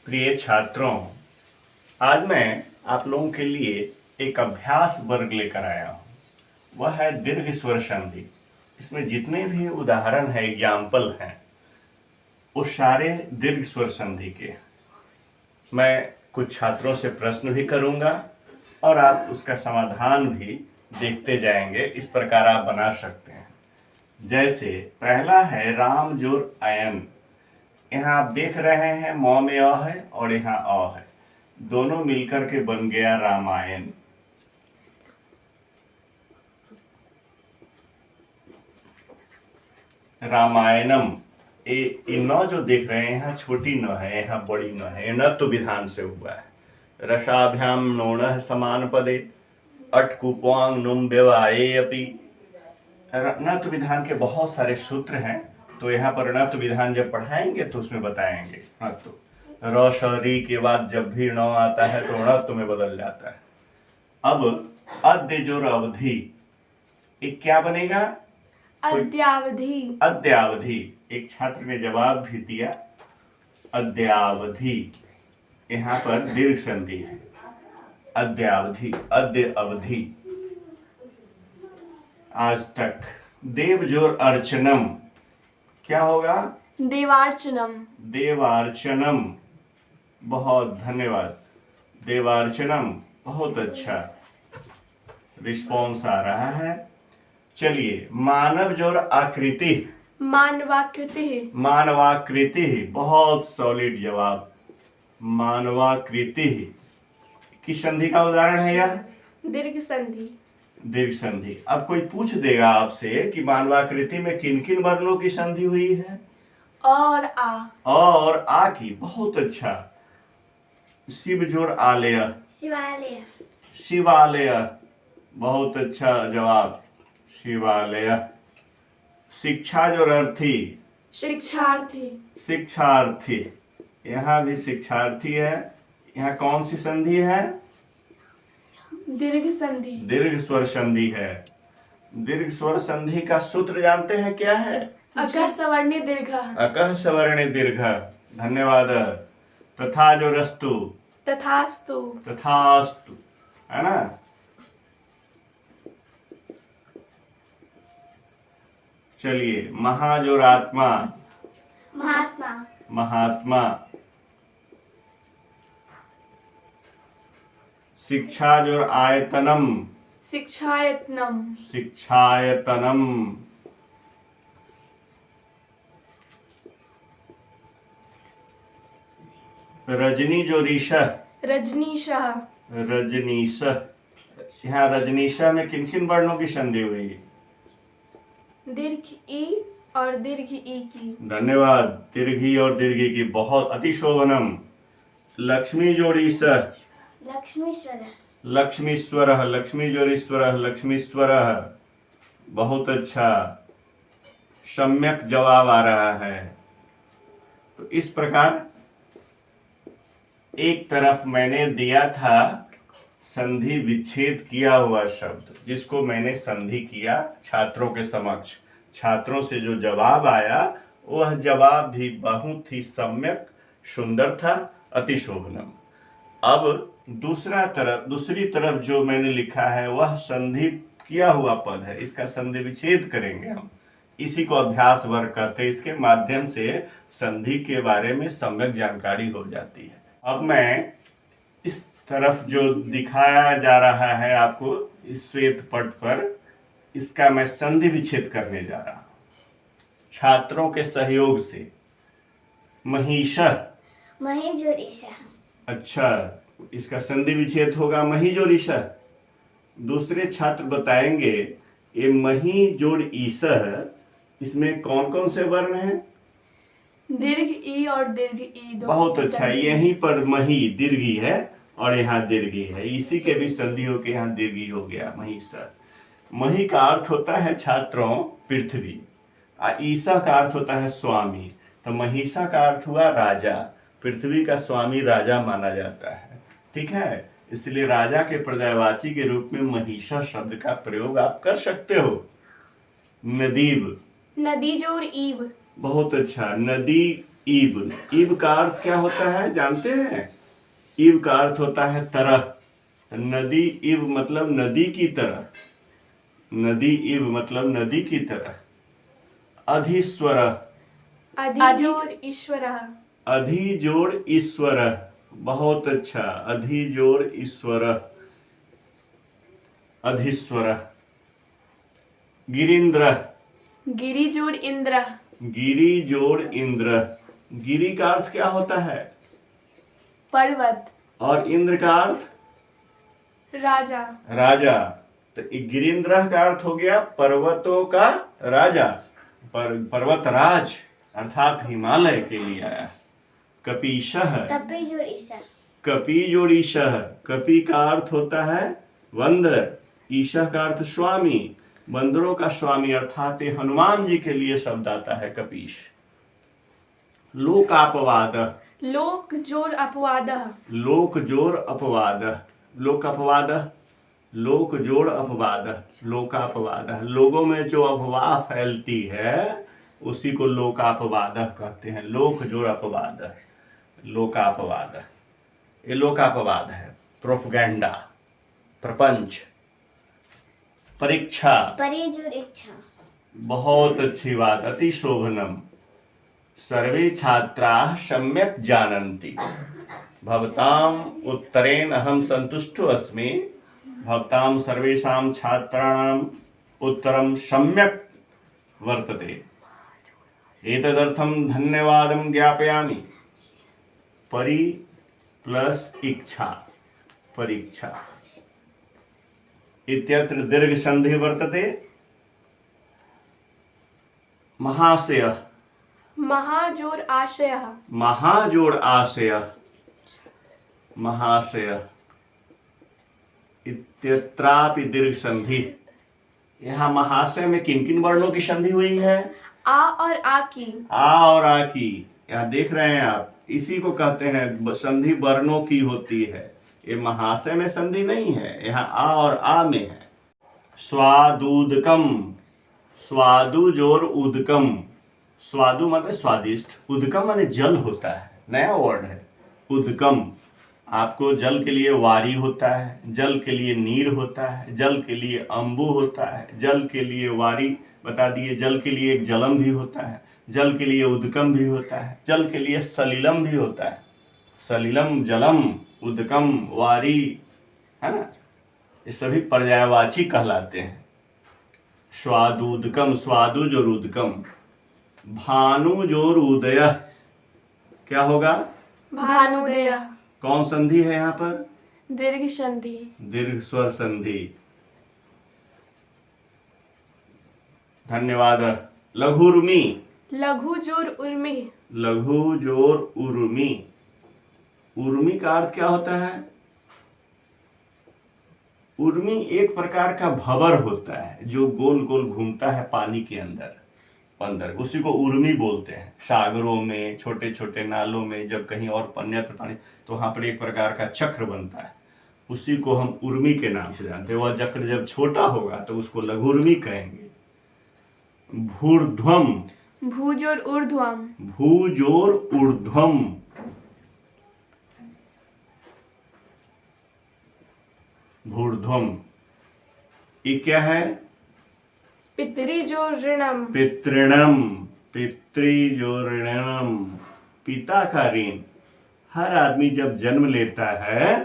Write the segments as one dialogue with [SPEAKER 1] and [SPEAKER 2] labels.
[SPEAKER 1] प्रिय छात्रों, आज मैं आप लोगों के लिए एक अभ्यास वर्ग लेकर आया हूँ। वह है दीर्घ स्वर संधि। इसमें जितने भी उदाहरण है, एग्जाम्पल हैं, वो सारे दीर्घ स्वर संधि के। मैं कुछ छात्रों से प्रश्न भी करूँगा और आप उसका समाधान भी देखते जाएंगे। इस प्रकार आप बना सकते हैं। जैसे पहला है राम जोर अयन। यहाँ आप देख रहे हैं म में अ है और यहाँ अ है, दोनों मिलकर के बन गया रामायण। रामायणम। ये न जो देख रहे हैं, यहाँ छोटी न है, यहाँ बड़ी न है, न तो विधान से हुआ है। रसाभ्याम नोण समान पदे अटकुपांग नुम व्यवाये अपि। न तो विधान के बहुत सारे सूत्र हैं, तो यहाँ पर न तो विधान जब पढ़ाएंगे तो उसमें बताएंगे। न तो र श री के बाद जब भी न आता है तो णत्व में बदल जाता है। अब अद्य जोर अवधि, ये क्या बनेगा?
[SPEAKER 2] अद्यावधि।
[SPEAKER 1] अद्यावधि। एक छात्र ने जवाब भी दिया अद्यावधि। यहाँ पर दीर्घ संधि है, अद्यावधि, अद्य अवधि। आज तक। देव जोर अर्चनम, क्या होगा?
[SPEAKER 2] देवार्चनम।
[SPEAKER 1] देवार्चनम, बहुत धन्यवाद। देवार्चनम, बहुत अच्छा रिस्पॉन्स आ रहा है। चलिए, मानव जोर आकृति।
[SPEAKER 2] मानवाकृति।
[SPEAKER 1] मानवाकृति, बहुत सॉलिड जवाब। मानवाकृति किस संधि का उदाहरण है यह?
[SPEAKER 2] दीर्घ संधि।
[SPEAKER 1] दीर्घ संधि। अब कोई पूछ देगा आपसे कि मानवाकृति में किन किन वर्णों की संधि हुई है?
[SPEAKER 2] और आ।
[SPEAKER 1] और आ की, बहुत अच्छा। शिव जोड़ आलय।
[SPEAKER 2] शिवालय।
[SPEAKER 1] शिवालय, बहुत अच्छा जवाब, शिवालय। शिक्षा जोड़ अर्थी।
[SPEAKER 2] शिक्षार्थी।
[SPEAKER 1] शिक्षार्थी, यहाँ भी शिक्षार्थी है। यहाँ कौन सी संधि है?
[SPEAKER 2] दीर्घ संधि।
[SPEAKER 1] दीर्घ स्वर संधि है। दीर्घ स्वर संधि का सूत्र जानते हैं क्या है?
[SPEAKER 2] अकः सवर्णे दीर्घ।
[SPEAKER 1] अकः सवर्णे दीर्घ, धन्यवाद। तथा जो रस्तु।
[SPEAKER 2] तथास्तु।
[SPEAKER 1] तथास्तु, है ना? चलिए, महाजोर आत्मा।
[SPEAKER 2] महात्मा।
[SPEAKER 1] महात्मा। शिक्षा जोर आयतनम।
[SPEAKER 2] शिक्षायतनम।
[SPEAKER 1] शिक्षायतनम। रजनी जो ऋषः।
[SPEAKER 2] रजनीशः।
[SPEAKER 1] रजनीशः, यहाँ रजनीशः में किन किन वर्णों की संधि हुई?
[SPEAKER 2] दीर्घ ई और दीर्घ ई की।
[SPEAKER 1] धन्यवाद। दीर्घी और दीर्घी की, बहुत अतिशोभनम। लक्ष्मी जोड़ीशः।
[SPEAKER 2] लक्ष्मीश्वर।
[SPEAKER 1] लक्ष्मीश्वर, लक्ष्मी जोड़ीश्वर, लक्ष्मीश्वर, बहुत अच्छा। सम्यक जवाब आ रहा है। तो इस प्रकार एक तरफ मैंने दिया था संधि विच्छेद किया हुआ शब्द, जिसको मैंने संधि किया छात्रों के समक्ष। छात्रों से जो जवाब आया, वह जवाब भी बहुत ही सम्यक, सुंदर था, अतिशोभनम। अब दूसरी तरफ जो मैंने लिखा है वह संधि किया हुआ पद है, इसका संधि विच्छेद करेंगे हम। इसी को अभ्यास वर्ग कहते हैं। इसके माध्यम से संधि के बारे में सम्यक जानकारी हो जाती है। अब मैं इस तरफ जो दिखाया जा रहा है आपको इस श्वेत पट पर, इसका मैं संधि विच्छेद करने जा रहा हूं छात्रों के सहयोग से। महिषः।
[SPEAKER 2] महिजोरीशः।
[SPEAKER 1] अच्छा, इसका संधि विच्छेद होगा मही जोड़ ईशः। दूसरे छात्र बताएंगे ये मही जोड़ ईशः, इसमें कौन कौन से वर्ण हैं?
[SPEAKER 2] दीर्घ ई और दीर्घ ई दोनों।
[SPEAKER 1] बहुत अच्छा, यहीं पर मही दीर्घी है और यहाँ दीर्घी है। इसी के भी संधि होकर यहाँ दीर्घी हो गया, महिषः। मही का अर्थ होता है छात्रों पृथ्वी, ईशा का अर्थ होता है स्वामी। तो महिषा का अर्थ हुआ राजा। पृथ्वी का स्वामी राजा माना जाता है, ठीक है। इसलिए राजा के पर्यायवाची के रूप में महिषा शब्द का प्रयोग आप कर सकते हो। नदीब।
[SPEAKER 2] नदी जोड़ ईव।
[SPEAKER 1] बहुत अच्छा। नदी ईब। ईब का अर्थ क्या होता है जानते हैं? ईब का अर्थ होता है तरह। नदी ईब मतलब नदी की तरह। नदी ईब मतलब नदी की तरह। अधिस्वर।
[SPEAKER 2] अधि जोड़ ईश्वर।
[SPEAKER 1] अधि जोड़ ईश्वर। बहुत अच्छा। अधि जोड़ ईश्वर। अधिस्वर। गिरीन्द्र।
[SPEAKER 2] गिरि जोड़ इंद्र।
[SPEAKER 1] गिरी जोड़ इंद्र। गिरी का अर्थ क्या होता है?
[SPEAKER 2] पर्वत।
[SPEAKER 1] और इंद्र का अर्थ?
[SPEAKER 2] राजा।
[SPEAKER 1] राजा। तो गिरीन्द्र का अर्थ हो गया पर्वतों का राजा। पर्वत राज अर्थात हिमालय के लिए आया। कपीशः।
[SPEAKER 3] कपि जोड़ ईशा।
[SPEAKER 1] कपि जोड़ ईशः। कपि का अर्थ होता है बंदर। ईशा का अर्थ स्वामी। बंदरों का स्वामी अर्थात ये हनुमान जी के लिए शब्द आता है कपीश। लोकापवाद।
[SPEAKER 2] लोक जोड़ अपवाद।
[SPEAKER 1] लोक जोड़ अपवाद। लोक अपवाद। लोक जोड़ अपवाद। लोकापवाद। लोगों में जो अफवाह फैलती है उसी को लोकापवाद कहते हैं। लोक जोड़ अपवाद। लोकापवाद। ये लोकापवाद है। प्रोपगेंडा। प्रपंच। परीक्षा।
[SPEAKER 3] परि जोड़ इच्छा।
[SPEAKER 1] बहुत अच्छी बात। अति शोभनम। सर्वे छात्राः सम्यक् जानन्ति भवताम् उत्तरेण अहं सन्तुष्टो अस्मि। भवतां सर्वेषां छात्राणाम् उत्तरं सम्यक् वर्तते। एतदर्थं धन्यवादं ज्ञापयामि। परि प्लस इच्छा परीक्षा। इत्यत्र दीर्घ संधि वर्तते। महाशय।
[SPEAKER 2] महाजोड़ आशय।
[SPEAKER 1] महाजोड़ आशय। महाशय। इत्यत्रापि दीर्घ संधि। यहाँ महाशय में किन किन वर्णों की संधि हुई है?
[SPEAKER 2] आ और आ की।
[SPEAKER 1] आ और आ की। यहाँ देख रहे हैं आप, इसी को कहते हैं संधि वर्णों की होती है। ये महाशय में संधि नहीं है, यहाँ आ और आ में है। स्वादुदकम। स्वादु जोर उदकम। स्वादु मतलब स्वादिष्ट। उदकम माने जल होता है, नया वर्ड है उदकम। आपको जल के लिए वारी होता है, जल के लिए नीर होता है, जल के लिए अम्बु होता है, जल के लिए वारी बता दिए, जल के लिए एक जलम भी होता है, जल के लिए उदकम भी होता है, जल के लिए सलिलम भी होता है। सलिलम जलम उदकम वारी है ना, ये सभी पर्यायवाची कहलाते हैं। स्वादुदकम। स्वादु जोर उदकम। भानु जोर उदय। क्या होगा?
[SPEAKER 2] भानुदय।
[SPEAKER 1] कौन संधि है यहाँ पर?
[SPEAKER 2] दीर्घ संधि।
[SPEAKER 1] दीर्घ स्वर संधि। धन्यवाद। लघुर्मी।
[SPEAKER 2] लघु जोड़ उर्मी।
[SPEAKER 1] लघु जोर उर्मी। उर्मी का अर्थ क्या होता है? उर्मी एक प्रकार का भंवर होता है जो गोल गोल घूमता है पानी के अंदर उसी को उर्मी बोलते हैं। सागरों में, छोटे छोटे नालों में, जब कहीं और अन्यत्र पानी, तो वहां पर एक प्रकार का चक्र बनता है, उसी को हम उर्मी के नाम से जानते हैं। वह चक्र जब छोटा होगा तो उसको लघुर्मी कहेंगे। भूर्ध्वम।
[SPEAKER 2] भू जोड़ ऊर्ध्वम।
[SPEAKER 1] भू जोर ऊर्ध्वम। भूर्ध्वम। ये क्या है?
[SPEAKER 2] पितरी जोड़ ऋणम।
[SPEAKER 1] पितृणम। पितृ जो ऋणम, पिता का ऋण। हर आदमी जब जन्म लेता है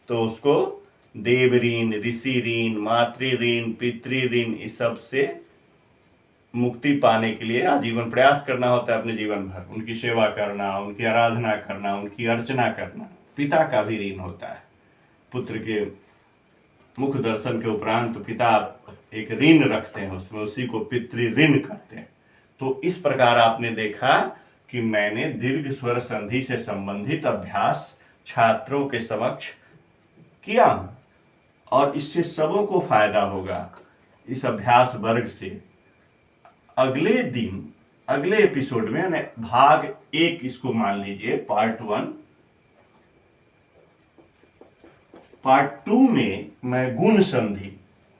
[SPEAKER 1] तो उसको देव ऋण, ऋषि ऋण, मातृ ऋण, पितृ ऋण, इस सब से मुक्ति पाने के लिए आजीवन प्रयास करना होता है। अपने जीवन भर उनकी सेवा करना, उनकी आराधना करना, उनकी अर्चना करना। पिता का भी ऋण होता है। पुत्र के मुख दर्शन के उपरांत पिता एक ऋण रखते हैं उसमें, उसी को पितृ ऋण कहते हैं। तो इस प्रकार आपने देखा कि मैंने दीर्घ स्वर संधि से संबंधित अभ्यास छात्रों के समक्ष किया और इससे सबों को फायदा होगा। इस अभ्यास वर्ग से अगले दिन, अगले एपिसोड में, यानी भाग 1 इसको मान लीजिए, पार्ट 1, पार्ट 2 में मैं गुण संधि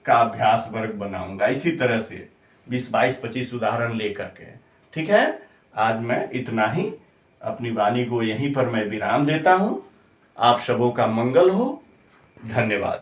[SPEAKER 1] का अभ्यास वर्ग बनाऊंगा इसी तरह से 20, 22, 25 उदाहरण लेकर के। ठीक है, आज मैं इतना ही अपनी वाणी को यहीं पर मैं विराम देता हूं। आप सबों का मंगल हो। धन्यवाद।